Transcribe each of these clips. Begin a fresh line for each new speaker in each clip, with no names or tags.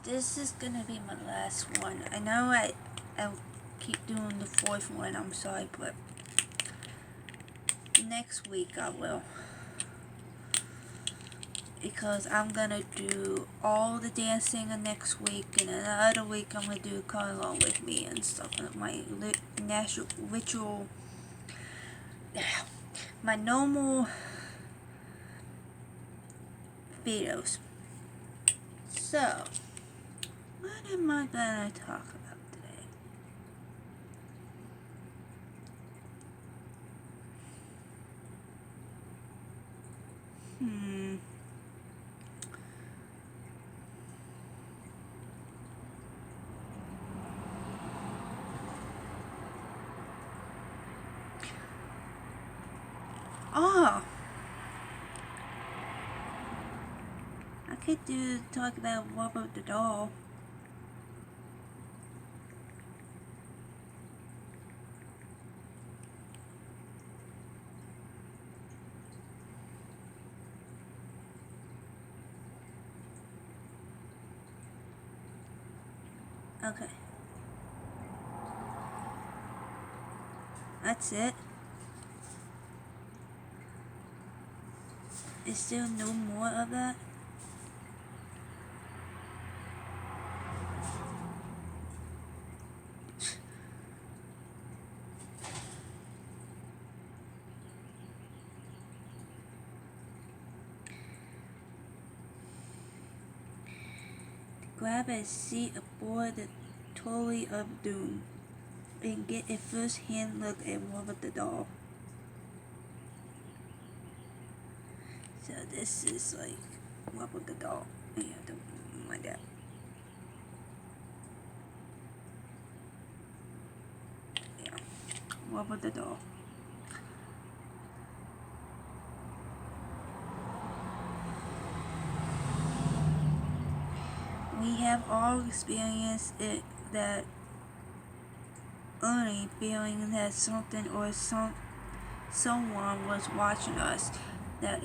This is gonna be my last one. I know I'll keep doing the fourth one, I'm sorry, but next week I will. Because I'm gonna do all the dancing next week, and another week I'm gonna do Come Along With Me and stuff. My natural ritual, my normal videos. So, what am I gonna talk about today? Oh, I could talk about Wobble the Doll. Okay. That's it. Is there no more of that? Grab a seat aboard the Trolley of Doom and get a first-hand look at Wobble the Doll. So this is like Wobble the Doll. Yeah, don't mind that. Yeah, Wobble the Doll. We have all experienced it, that early feeling that something or someone was watching us, that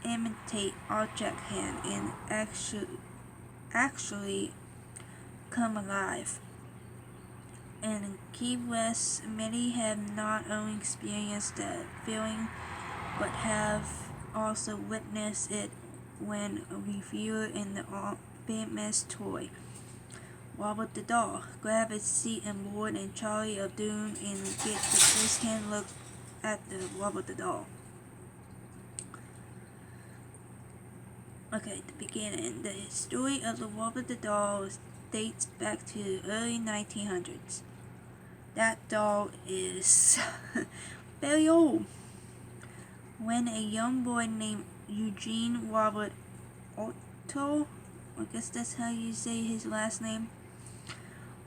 imitate object hand and actually come alive. In Key West, many have not only experienced that feeling, but have also witnessed it when reviewed in the famous toy Wobble the Doll. Grab a seat and board in Trolley of Doom and get the first-hand look at the Wobble the Doll. Okay, the beginning. The story of the Wobble the Doll dates back to the early 1900s. That doll is very old. When a young boy named Eugene Robert Otto, I guess that's how you say his last name,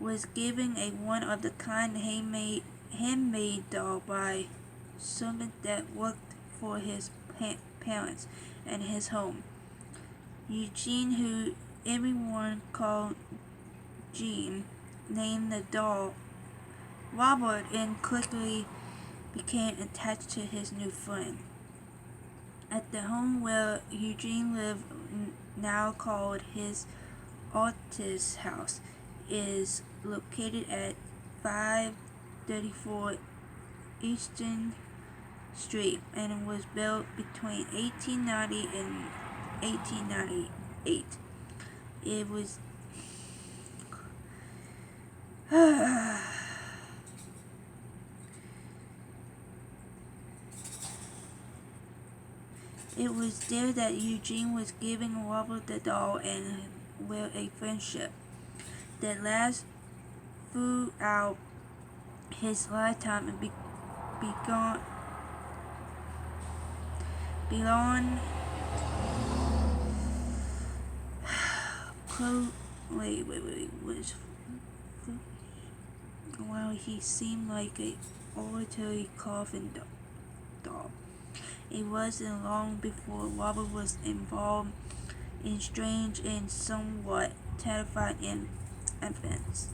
was given a one-of-the-kind handmade doll by someone that worked for his parents and his home. Eugene, who everyone called Gene, named the doll Robert and quickly became attached to his new friend. At the home where Eugene lived, now called his artist house, is located at 534 Eastern Street and was built between 1890 and 1898. It was It was there that Eugene was giving Robert the doll and with a friendship that lasts throughout his lifetime and belong was while he seemed like a ordinary coffin doll. It wasn't long before Robert was involved in strange and somewhat terrifying events.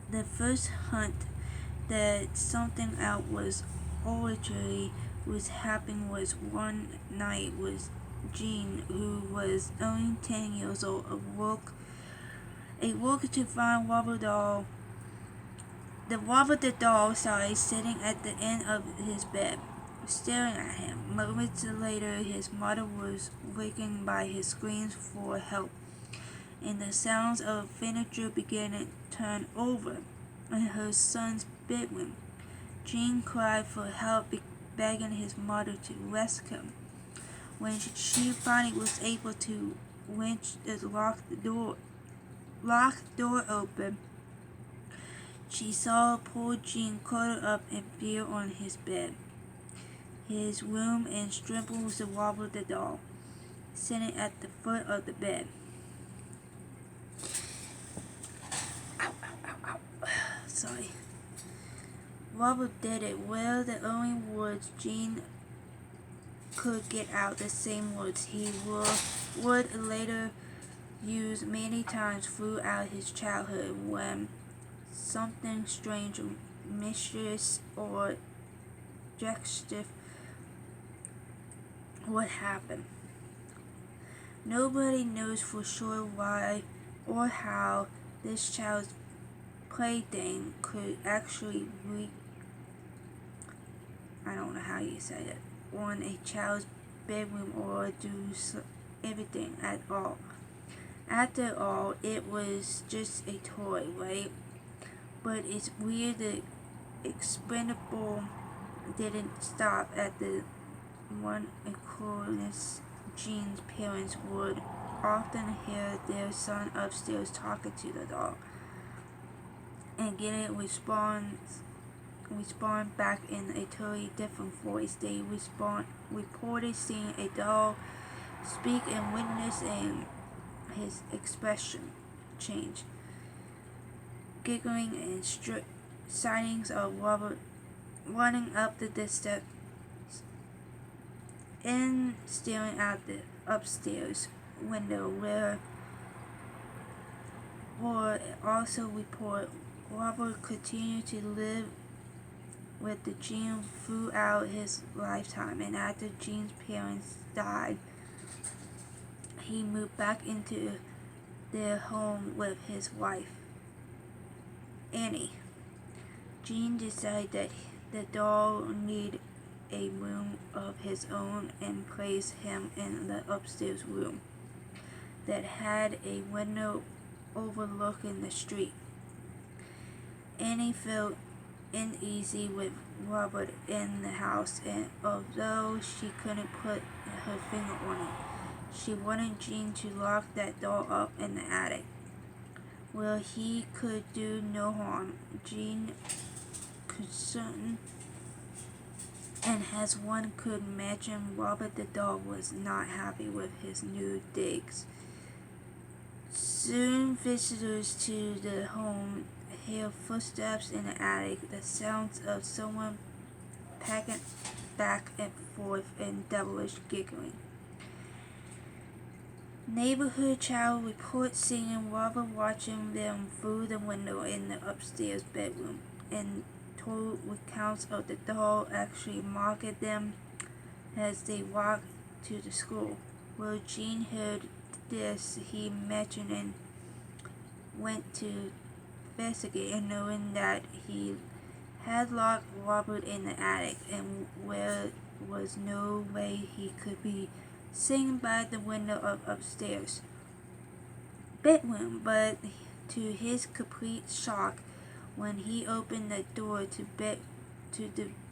The first hunt that something out was arbitrary was happening was one night was Jean, who was only 10 years old, awoke to find Robert the doll, sitting at the end of his bed, staring at him. Moments later, his mother was wakened by his screams for help, and the sounds of furniture began to turn over in her son's bedroom. Jean cried for help, begging his mother to rescue him. When she finally was able to wrench the locked door open, she saw poor Jean curled up in fear on his bed, his room, and Strimples the Robert the doll, sitting at the foot of the bed. Ow, ow, ow, ow. Sorry. Robert did it. Well, the only words Jean could get out, the same words he would later use many times throughout his childhood when something strange, mysterious, or suggestive would happen. Nobody knows for sure why or how this child's plaything could actually I don't know how you say it, on a child's bedroom or do everything at all. After all, it was just a toy, right? But it's weird the expendable didn't stop at the one occurrence. Jean's parents would often hear their son upstairs talking to the doll and getting respond back in a totally different voice. They reported seeing a doll speak and witnessing his expression change, giggling and sightings of Robert running up the steps and staring out the upstairs window where also report Robert continued to live with the Jean throughout his lifetime, and after Jean's parents died, he moved back into their home with his wife, Annie. Jean decided that the doll needed a room of his own and placed him in the upstairs room that had a window overlooking the street. Annie felt uneasy with Robert in the house, and although she couldn't put her finger on it, she wanted Jean to lock that doll up in the attic, where he could do no harm. Jean, concerned, and as one could imagine, Robert the doll was not happy with his new digs. Soon visitors to the home hear footsteps in the attic, the sounds of someone packing back and forth and devilish giggling. Neighborhood child reports seeing Robert watching them through the window in the upstairs bedroom, and told recounts of the doll actually mocking them as they walked to the school. When Jean heard this, he mentioned and went to investigate, and knowing that he had locked Robert in the attic and where was no way he could be sitting by the window of upstairs bedroom, but to his complete shock, when he opened the door to the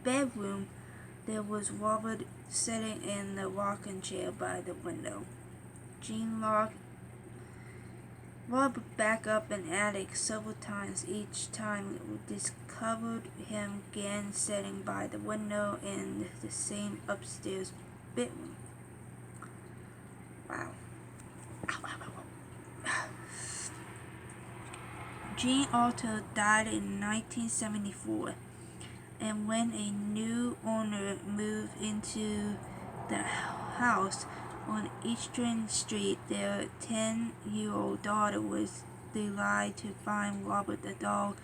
bedroom, there was Robert sitting in the rocking chair by the window. Jean locked Robert back up in the attic several times. Each time discovered him again sitting by the window in the same upstairs bedroom. Wow. Jean Otto died in 1974, and when a new owner moved into the house on Eastern Street, their 10-year-old daughter was delighted to find Robert the doll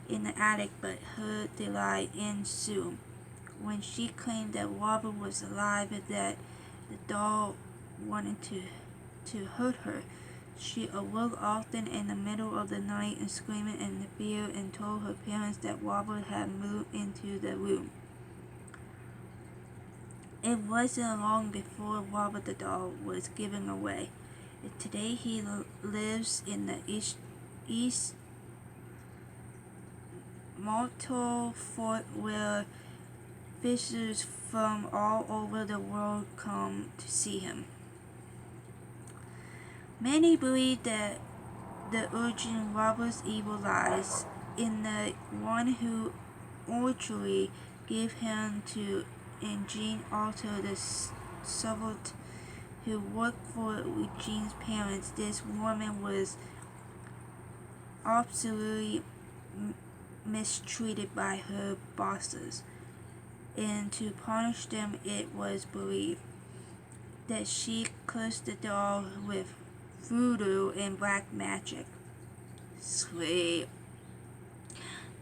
in the attic, but her delight ended soon when she claimed that Robert was alive and that the doll wanted to hurt her. She awoke often in the middle of the night and screaming in fear and told her parents that Robert had moved into the room. It wasn't long before Robert the doll was given away. Today he lives in the East Mortal Fort where visitors from all over the world come to see him. Many believe that the origin Robert's evil lies in the one who actually gave him to Eugene Otto the servant who worked for Eugene's parents. This woman was absolutely mistreated by her bosses, and to punish them it was believed that she cursed the doll with voodoo and black magic. Sweet.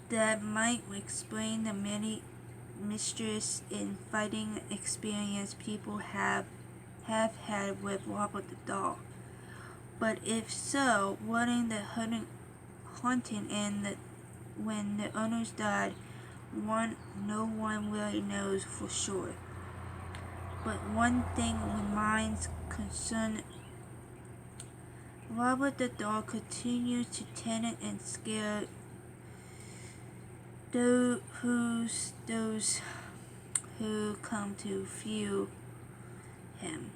That might explain the many mistress and fighting experience people have had with Robert the doll. But if so, wasn't the haunting and when the owners died, no one really knows for sure. But one thing remains concern. Robert the doll continues to tenant and scare those who come to view him,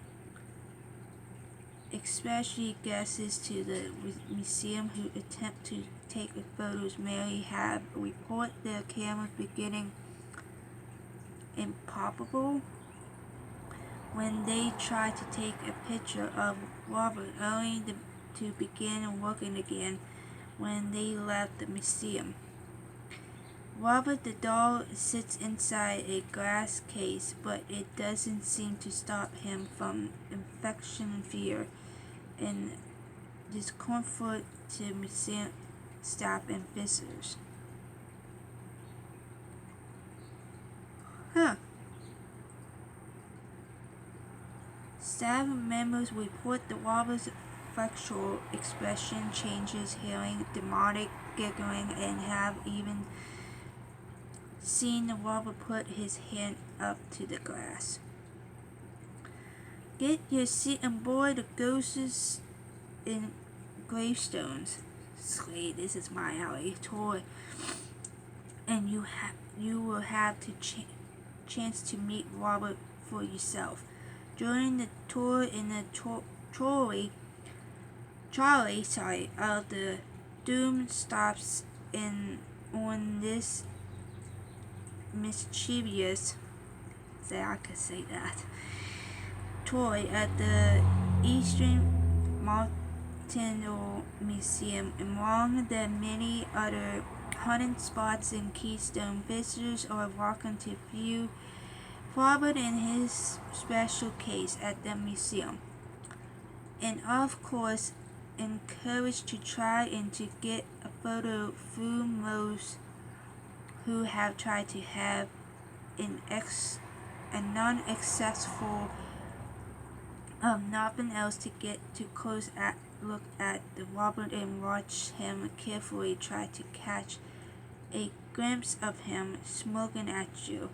especially guests to the museum who attempt to take photos. Mary have report their cameras beginning improbable when they try to take a picture of Robert, only to begin working again when they left the museum. Robert the doll sits inside a glass case, but it doesn't seem to stop him from infection, fear, and discomfort to museum staff and visitors. Staff members report the Robert's facial expression changes, hearing demonic giggling, and have even seen Robert put his hand up to the glass. Get your seat on board the Ghosts in Gravestones. Sweet, this is my alley tour, and you will have the chance to meet Robert for yourself. During the tour in the Charlie of the Doom stops in on this mischievous, I could say that, toy at the Eastern Mountain Museum. Among the many other haunted spots in Keystone, visitors are welcome to view Robert in his special case at the museum, and of course encouraged to try and to get a photo through most who have tried to have a non-accessible nothing else to get too close at look at the Robert and watch him carefully try to catch a glimpse of him smoking at you,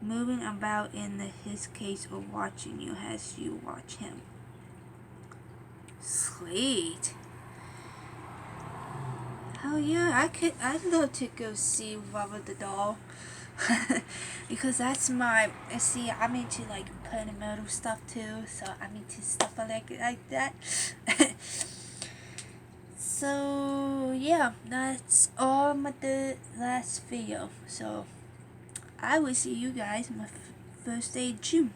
moving about in his case, or watching you as you watch him. Sweet. Oh yeah, I'd love to go see Robert the doll. Because that's my, see, I'm into like paranormal stuff too, so I'm into stuff like that. So yeah, that's all the last video. So I will see you guys my first day of June.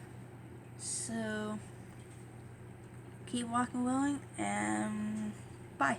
So keep walking along and bye.